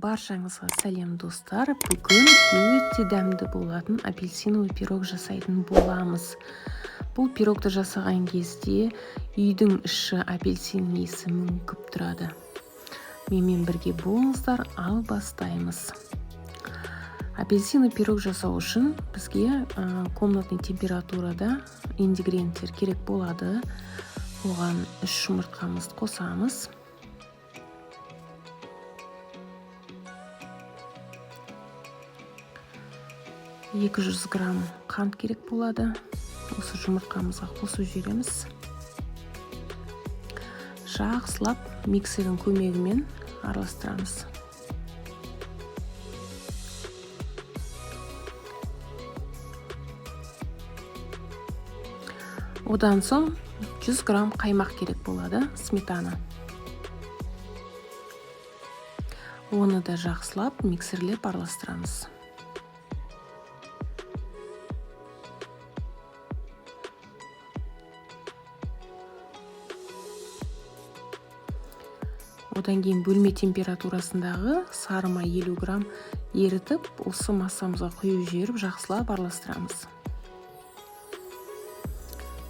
Баршаңызға сәлем достар. Бүгін өте дәмді болатын апельсиновый пирог жасайтын боламыз. Бұл пирогты жасаған кезде үйдің іші апельсин иісі мүңкіп тұрады. Менімен бірге болыңыздар, ал бастаймыз. Апельсиновый пирог жасау үшін бізге комнатный температурада ингредиенттер керек болады. Оған 3 жұмыртқамызды қосамыз. 200 грамм қант керек болады. Осы жұмыртқамызға қосып жібереміз. Жақсылап миксердің көмегімен араластырамыз. Одан соң 100 грамм қаймақ керек болады, сметана. Оны да жақсылап миксерлеп араластырамыз. Одан кейін бөлме температурасындағы сары май 50 грамм ерітіп, осы массамызға құйып жіберіп, жақсылап араластырамыз.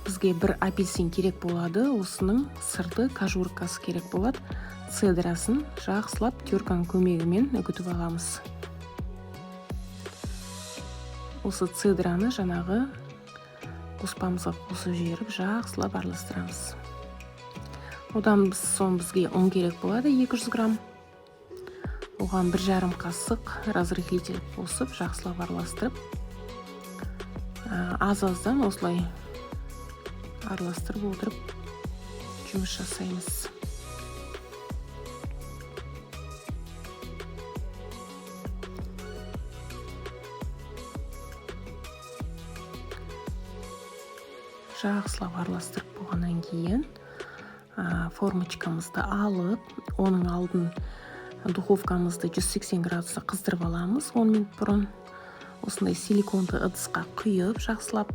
Бізге бір апельсин керек болады, осының сырты кожуркасы керек болады. Цедрасын жақсылап терканың көмегімен үгітіп аламыз. Осы цедраны жаңағы қоспамызға қосып жіберіп, жақсылап араластырамыз. Одан соң бізге ұн керек болады 200 грамм. Оған 1,5 қасық разрыхлитель қосып, жақсылап араластырып, аз-аздан осылай араластырып отырып жұмыс жасаймыз. Жақсылап араластырып болғаннан кейін формочкамызды алып, оның алдын духовкамызды 180 градуста қыздырып аламыз. 10 минут бұрын осындай силиконды ыдысқа құйып, жақсылап.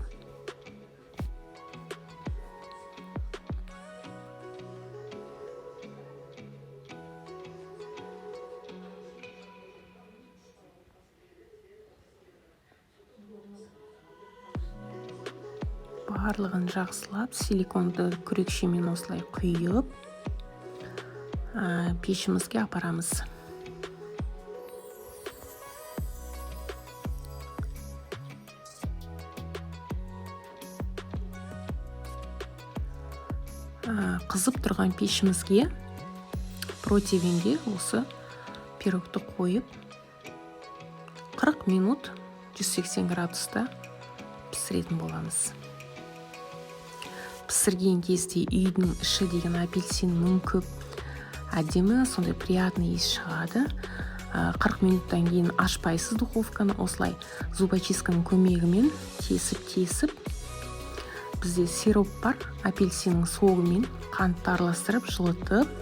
Барлығын жақсылап, силиконды күрекшемен осылай құйып, пешімізге апарамыз. Қызып тұрған пешімізге противенге осы пирогты қойып, 40 минут 180 градуста пісіретін боламыз. Пісірген кезде үйдің іші деген апельсин мүңкіп, әдемі, сондай приятный иіс шығады. 40 минуттан кейін ашпайсыз духовканы, осылай зубочистканың көмегімен тесіп, бізде сироп бар, апельсиннің соғымен қантты араластырып, жылытып,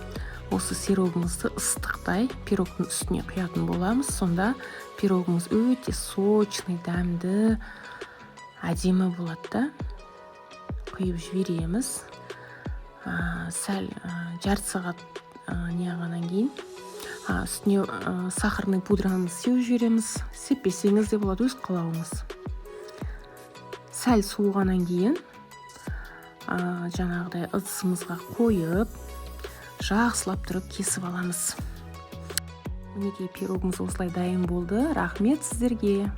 осы сиробымызды ыстықтай пирогтың үстіне құятын боламыз. Сонда пирогымыз өте сочный, дәмді, әдемі болады да. Құйып жібереміз. Сәл жарты сағат неғаннан кейін үстіне сахарный пудраны сеуіп жібереміз. Сеппесеңіз де болады, өз қалауыңыз. Сәл суығаннан кейін жаңағыдай ыдысымызға қойып, жақсылап тұрып кесіп аламыз. Мінекей пирогымыз осылай дайын болды. Рахмет сіздерге.